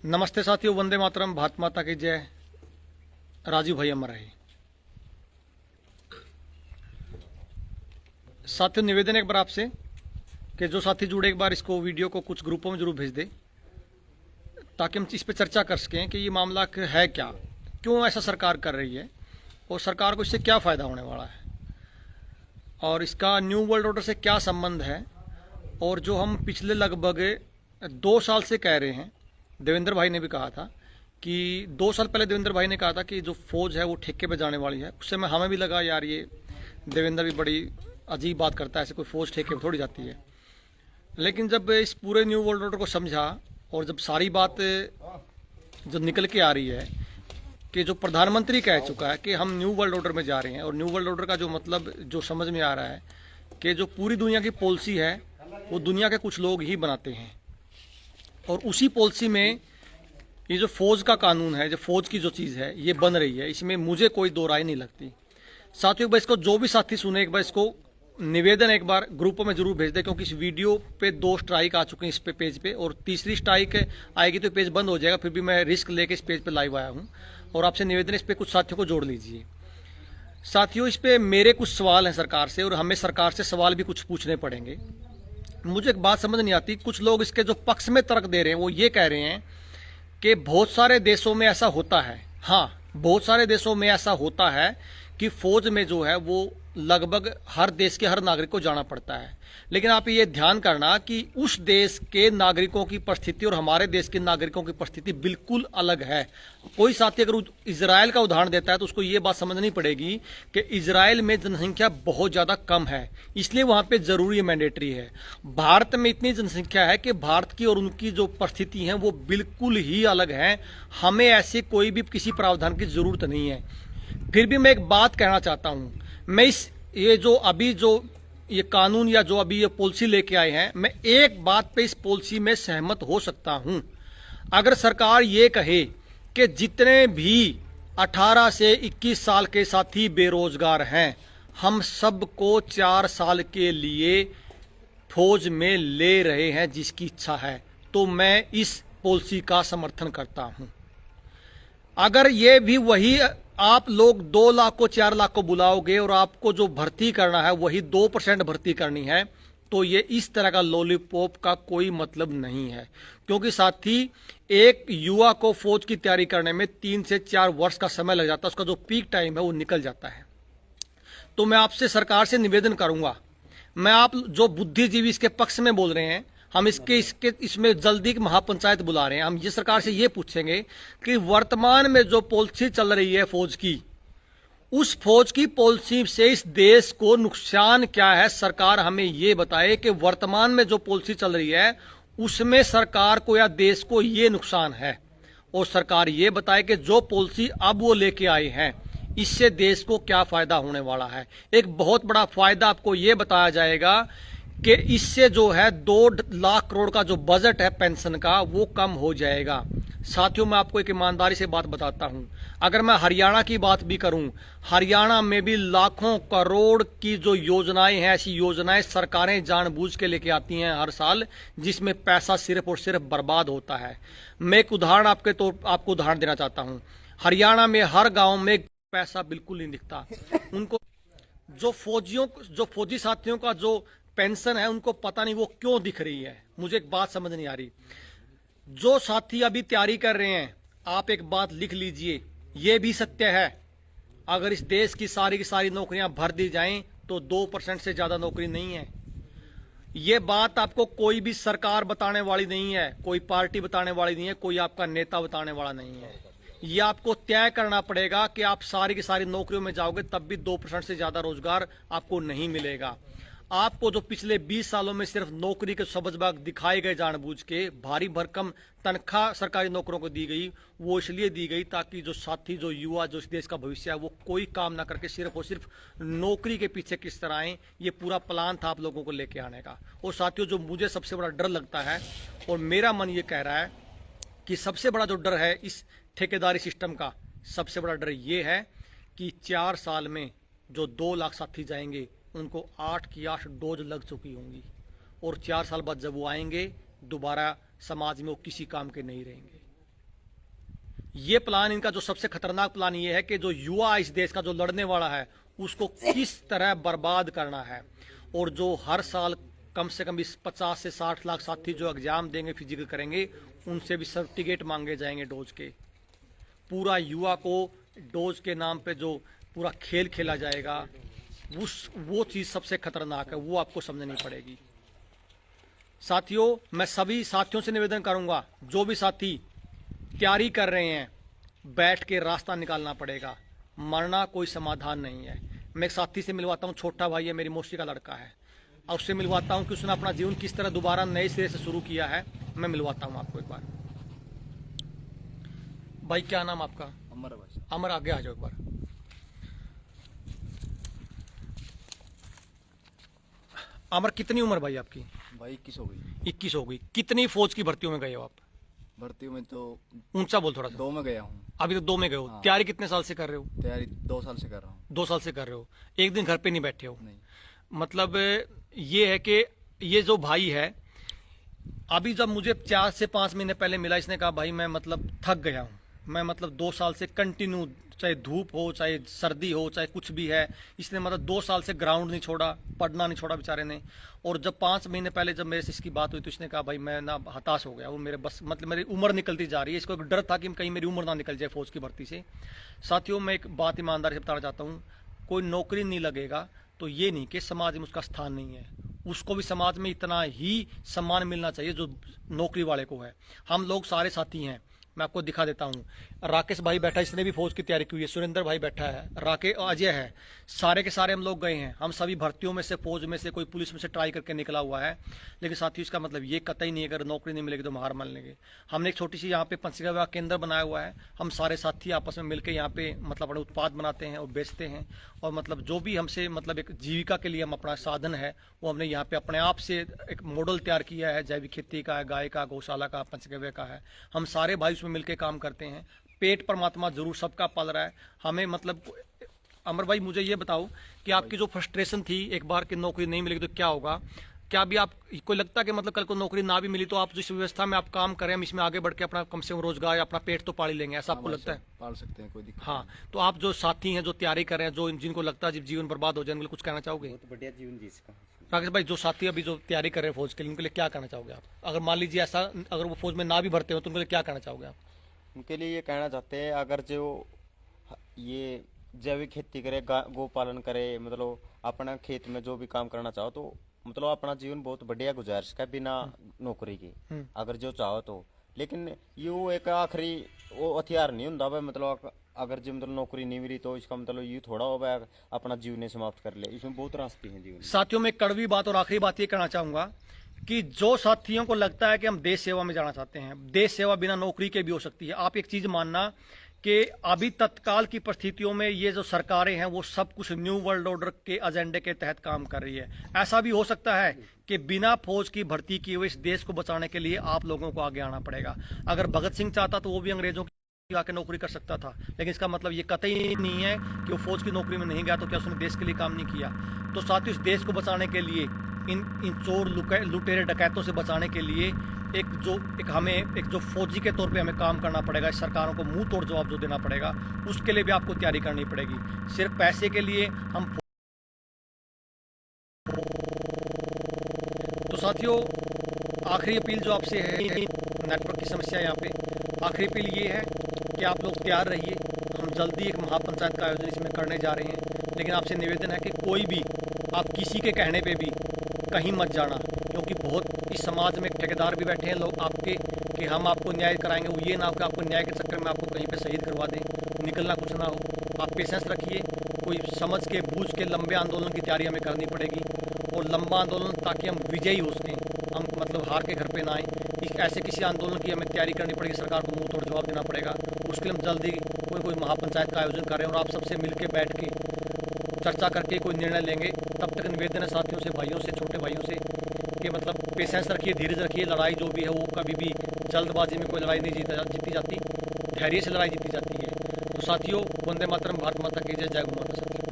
नमस्ते साथियों, वंदे मातरम, भारत माता की जय। राजीव भाई अमर रहे। साथियों, निवेदन एक बार आपसे कि जो साथी जुड़े एक बार इसको वीडियो को कुछ ग्रुपों में जरूर भेज दे, ताकि हम इस पर चर्चा कर सकें कि ये मामला है क्या, क्यों ऐसा सरकार कर रही है और सरकार को इससे क्या फ़ायदा होने वाला है और इसका न्यू वर्ल्ड ऑर्डर से क्या संबंध है। और जो हम पिछले लगभग 2 साल से कह रहे हैं, देवेंद्र भाई ने भी कहा था कि 2 साल पहले देवेंद्र भाई ने कहा था कि जो फौज है वो ठेके पे जाने वाली है। उस समय हमें भी लगा यार ये देवेंद्र भी बड़ी अजीब बात करता है, ऐसे कोई फौज ठेके पे थोड़ी जाती है। लेकिन जब इस पूरे न्यू वर्ल्ड ऑर्डर को समझा और जब सारी बात जो निकल के आ रही है कि जो प्रधानमंत्री कह चुका है कि हम न्यू वर्ल्ड ऑर्डर में जा रहे हैं, और न्यू वर्ल्ड ऑर्डर का जो मतलब जो समझ में आ रहा है कि जो पूरी दुनिया की पॉलिसी है वो दुनिया के कुछ लोग ही बनाते हैं, और उसी पॉलिसी में ये जो फौज का कानून है, जो फौज की जो चीज़ है ये बन रही है, इसमें मुझे कोई दो राय नहीं लगती। साथियों, एक बार इसको जो भी साथी सुने, एक बार इसको निवेदन एक बार ग्रुपों में जरूर भेज दे, क्योंकि इस वीडियो पे 2 स्ट्राइक आ चुके हैं इस पे पेज पे, और तीसरी स्ट्राइक आएगी तो पेज बंद हो जाएगा। फिर भी मैं रिस्क लेके इस पेज पे लाइव आया हूँ और आपसे निवेदन, इस पे कुछ साथियों को जोड़ लीजिए। साथियों, इस पे मेरे कुछ सवाल हैं सरकार से, और हमें सरकार से सवाल भी कुछ पूछने पड़ेंगे। मुझे एक बात समझ नहीं आती, कुछ लोग इसके जो पक्ष में तर्क दे रहे हैं वो ये कह रहे हैं कि बहुत सारे देशों में ऐसा होता है। हाँ, बहुत सारे देशों में ऐसा होता है कि फौज में जो है वो लगभग हर देश के हर नागरिक को जाना पड़ता है। लेकिन आप ये ध्यान करना कि उस देश के नागरिकों की परिस्थिति और हमारे देश के नागरिकों की परिस्थिति बिल्कुल अलग है। कोई साथी अगर इजराइल का उदाहरण देता है तो उसको ये बात समझनी पड़ेगी कि इजराइल में जनसंख्या बहुत ज़्यादा कम है, इसलिए वहाँ पे ज़रूरी मैंडेटरी है। भारत में इतनी जनसंख्या है कि भारत की और उनकी जो परिस्थिति है वो बिल्कुल ही अलग है। हमें ऐसे कोई भी किसी प्रावधान की ज़रूरत नहीं है। फिर भी मैं एक बात कहना चाहता हूँ, मैं ये जो अभी जो ये कानून या जो अभी ये पॉलिसी लेके आए हैं, मैं एक बात पे इस पॉलिसी में सहमत हो सकता हूं। अगर सरकार ये कहे कि जितने भी 18 से 21 साल के साथी बेरोजगार हैं, हम सबको 4 साल के लिए फौज में ले रहे हैं जिसकी इच्छा है, तो मैं इस पॉलिसी का समर्थन करता हूं। अगर ये भी वही आप लोग 2 लाख को 4 लाख को बुलाओगे और आपको जो भर्ती करना है वही 2% भर्ती करनी है, तो ये इस तरह का लॉलीपॉप का कोई मतलब नहीं है। क्योंकि साथी, एक युवा को फौज की तैयारी करने में 3 से 4 वर्ष का समय लग जाता है, उसका जो पीक टाइम है वो निकल जाता है। तो मैं आपसे सरकार से निवेदन करूंगा, मैं आप जो बुद्धिजीवी इसके पक्ष में बोल रहे हैं, हम इसमें जल्दी महापंचायत बुला रहे हैं। हम ये सरकार से ये पूछेंगे कि वर्तमान में जो पॉलिसी चल रही है फौज की, उस फौज की पॉलिसी से इस देश को नुकसान क्या है। सरकार हमें ये बताए कि वर्तमान में जो पॉलिसी चल रही है उसमें सरकार को या देश को ये नुकसान है, और सरकार ये बताए कि जो पॉलिसी अब वो लेके आए हैं इससे देश को क्या फायदा होने वाला है। एक बहुत बड़ा फायदा आपको ये बताया जाएगा कि इससे जो है 2 लाख करोड़ का जो बजट है पेंशन का वो कम हो जाएगा। साथियों, मैं आपको एक ईमानदारी से बात बताता हूं, अगर मैं हरियाणा की बात भी करूं, हरियाणा में भी लाखों करोड़ की जो योजनाएं हैं, ऐसी योजनाएं सरकारें जानबूझ के लेके आती हैं हर साल, जिसमें पैसा सिर्फ और सिर्फ बर्बाद होता है। मैं एक उदाहरण आपको उदाहरण देना चाहता हूं। हरियाणा में हर गाँव में पैसा बिल्कुल नहीं दिखता। उनको जो फौजी साथियों का जो पेंशन है उनको पता नहीं वो क्यों दिख रही है। मुझे एक बात समझ नहीं आ रही। जो साथी अभी तैयारी कर रहे हैं, आप एक बात लिख लीजिए, ये भी सत्य है, अगर इस देश की सारी नौकरियां भर दी जाएं तो 2% से ज्यादा नौकरी नहीं है। ये बात आपको कोई भी सरकार बताने वाली नहीं है, कोई पार्टी बताने वाली नहीं है, कोई आपका नेता बताने वाला नहीं है। ये आपको तय करना पड़ेगा कि आप सारी की सारी नौकरियों में जाओगे तब भी 2% से ज्यादा रोजगार आपको नहीं मिलेगा। आपको जो पिछले 20 सालों में सिर्फ नौकरी के सबजबाग दिखाए गए जानबूझ के, भारी भरकम तनख्वाह सरकारी नौकरों को दी गई, वो इसलिए दी गई ताकि जो साथी, जो युवा, जो इस देश का भविष्य है, वो कोई काम ना करके सिर्फ और सिर्फ नौकरी के पीछे किस तरह आए, ये पूरा प्लान था आप लोगों को लेके आने का। और साथियों, जो मुझे सबसे बड़ा डर लगता है और मेरा मन ये कह रहा है कि सबसे बड़ा जो डर है इस ठेकेदारी सिस्टम का, सबसे बड़ा डर ये है कि 4 साल में जो 2 लाख साथी जाएंगे उनको 8 की 8 डोज लग चुकी होंगी, और 4 साल बाद जब वो आएंगे दोबारा समाज में वो किसी काम के नहीं रहेंगे। ये प्लान इनका जो सबसे खतरनाक प्लान ये है कि जो युवा इस देश का जो लड़ने वाला है उसको किस तरह बर्बाद करना है। और जो हर साल कम से कम 50 से 60 लाख साथी जो एग्जाम देंगे, फिजिकल करेंगे, उनसे भी सर्टिफिकेट मांगे जाएंगे डोज के। पूरा युवा को डोज के नाम पे जो पूरा खेल खेला जाएगा, वो चीज़ सबसे खतरनाक है, वो आपको समझनी पड़ेगी। साथियों, मैं सभी साथियों से निवेदन करूंगा, जो भी साथी तैयारी कर रहे हैं, बैठ के रास्ता निकालना पड़ेगा, मरना कोई समाधान नहीं है। मैं एक साथी से मिलवाता हूँ, छोटा भाई है, मेरी मौसी का लड़का है, और उससे मिलवाता हूँ कि उसने अपना जीवन किस तरह दोबारा नए सिरे से शुरू किया है। मैं मिलवाता हूँ आपको एक बार। भाई क्या नाम आपका? अमर भाई। अमर, आगे आ जाओ एक बार। अमर, कितनी उम्र भाई आपकी? भाई 21 हो गई। 21 हो गई। कितनी फौज की भर्तियों में गए हो आप? भर्तियों में तो ऊंचा बोल थोड़ा सा। 2 में गया हूँ। अभी तो 2 में गए हो। हाँ। तैयारी कितने साल से कर रहे हो? तैयारी 2 साल से कर रहा हूँ। 2 साल से कर रहे हो। एक दिन घर पे नहीं बैठे हो? नहीं। मतलब ये है कि ये जो भाई है, अभी जब मुझे 4 से 5 महीने पहले मिला, इसने कहा भाई मैं मतलब थक गया हूँ, मैं मतलब 2 साल से कंटिन्यू, चाहे धूप हो, चाहे सर्दी हो, चाहे कुछ भी है, इसने मतलब 2 साल से ग्राउंड नहीं छोड़ा, पढ़ना नहीं छोड़ा बेचारे ने। और जब 5 महीने पहले जब मेरे से इसकी बात हुई तो इसने कहा भाई मैं ना हताश हो गया हूँ, मेरे बस मतलब मेरी उम्र निकलती जा रही है। इसको एक डर था कि कहीं मेरी उम्र ना निकल जाए फौज की भर्ती से। साथियों, मैं एक बात ईमानदारी से बताना चाहता हूँ, कोई नौकरी नहीं लगेगा तो ये नहीं कि समाज में उसका स्थान नहीं है, उसको भी समाज में इतना ही सम्मान मिलना चाहिए जो नौकरी वाले को है। हम लोग सारे साथी हैं, मैं आपको दिखा देता हूँ। राकेश भाई बैठा है, इसने भी फौज की तैयारी की हुई है। सुरेंद्र भाई बैठा है, राकेश, अजय है, सारे के सारे हम लोग गए हैं। हम सभी भर्तियों में से, फौज में से, कोई पुलिस में से ट्राई करके निकला हुआ है। लेकिन साथियों, इसका मतलब ये कतई नहीं है अगर नौकरी नहीं मिलेगी तो हम हार मान लेंगे। हमने एक छोटी सी यहाँ पे पंचगव्य विभाग केंद्र बनाया हुआ है। हम सारे साथी आपस में मिलकर यहाँ पे मतलब अपने उत्पाद बनाते हैं और बेचते हैं। और मतलब जो भी हमसे मतलब एक जीविका के लिए हम अपना साधन है वो हमने यहाँ पे अपने आप से एक मॉडल तैयार किया है। जैविक खेती का है, गाय का, गौशाला का, पंचगव्य का है। हम सारे भाई उसमें मिलकर काम करते हैं। पेट परमात्मा जरूर सबका पाल रहा है हमें। मतलब अमर भाई, मुझे ये बताओ कि आपकी जो फ्रस्ट्रेशन थी एक बार की नौकरी नहीं मिलेगी तो क्या होगा, क्या भी आप कोई लगता है कि मतलब कल को नौकरी ना भी मिली तो आप जिस व्यवस्था में आप काम करें हम इसमें आगे बढ़ के अपना कम से कम रोजगार या अपना पेट तो पाल ही लेंगे, ऐसा आपको लगता है? पाल सकते हैं, कोई दिक्कत हाँ, तो आप जो साथी हैं, जो तैयारी कर रहे हैं, जो जिनको लगता है जीवन बर्बाद हो जाए, उनको कुछ कहना चाहोगे? बहुत बढ़िया जीवन जी इसका। राकेश भाई, जो साथी अभी जो तैयारी कर रहे हैं फौज के लिए, उनके लिए क्या कहना चाहोगे आप? अगर मान लीजिए ऐसा, अगर वो फौज में ना भी भरते हो तो उनके लिए क्या कहना चाहोगे आप? उनके लिए ये कहना चाहते हैं, अगर जो ये जैविक खेती करे, गो पालन करे, मतलब अपना खेत में जो भी काम करना चाहो तो मतलब अपना जीवन बहुत बढ़िया गुजार सके बिना नौकरी के, अगर जो चाहो तो। लेकिन यू एक आखिरी वो हथियार नहीं होता भाई, मतलब अगर जो मतलब नौकरी नहीं मिली तो इसका मतलब ये थोड़ा हो भाई अपना जीवन समाप्त कर ले। इसमें बहुत रास्ते हैं जीवन। साथियों, में कड़वी बात और आखिरी बात ये कहना चाहूंगा कि जो साथियों को लगता है कि हम देश सेवा में जाना चाहते हैं, देश सेवा बिना नौकरी के भी हो सकती है। आप एक चीज मानना कि अभी तत्काल की परिस्थितियों में ये जो सरकारें हैं वो सब कुछ न्यू वर्ल्ड ऑर्डर के एजेंडे के तहत काम कर रही है। ऐसा भी हो सकता है कि बिना फौज की भर्ती किए हुए इस देश को बचाने के लिए आप लोगों को आगे आना पड़ेगा। अगर भगत सिंह चाहता तो वो भी अंग्रेजों की आके नौकरी कर सकता था, लेकिन इसका मतलब ये कतई नहीं है कि वो फौज की नौकरी में नहीं गया तो क्या उसने देश के लिए काम नहीं किया। तो साथियों, इस देश को बचाने के लिए, इन चोर लुटेरे डकैतों से बचाने के लिए हमें एक जो फौजी के तौर पे हमें काम करना पड़ेगा। इस सरकारों को मुंह तोड़ जवाब जो देना पड़ेगा, उसके लिए भी आपको तैयारी करनी पड़ेगी। सिर्फ पैसे के लिए हम तो साथियों, आखिरी अपील जो आपसे है, नेटवर्क की समस्या यहाँ पे, आखिरी अपील ये है कि आप लोग तैयार रहिए। हम जल्दी एक महापंचायत का आयोजन इसमें करने जा रहे हैं, लेकिन आपसे निवेदन है कि कोई भी आप किसी के कहने पे भी कहीं मत जाना, क्योंकि बहुत इस समाज में ठेकेदार भी बैठे हैं लोग आपके कि हम आपको न्याय कराएंगे। वो ये ना हो कि आपको न्याय के चक्कर में आपको कहीं पे शहीद करवा दें, निकलना कुछ ना हो। आप पेशेंस रखिए, कोई समझ के बूझ के लंबे आंदोलन की तैयारी हमें करनी पड़ेगी, और लंबा आंदोलन ताकि हम विजयी हो सकें, हम मतलब हार के घर पे ना आए। ऐसे किसी आंदोलन की हमें तैयारी करनी पड़ेगी, सरकार को मुंह तोड़ जवाब देना पड़ेगा। उसके लिए हम जल्दी कोई महापंचायत का आयोजन कर रहे हैं और आप सबसे मिलकर बैठ के चर्चा करके कोई निर्णय लेंगे। तब तक निवेदन है साथियों से, भाइयों से, छोटे भाइयों से कि मतलब पेशेंस रखिए, धीरज रखिए। लड़ाई जो भी है वो कभी भी जल्दबाजी में कोई लड़ाई नहीं जीती जाती, धैर्य से लड़ाई जीती जाती है। तो साथियों, वंदे मातरम, भारत माता की जय, जय गौ माता।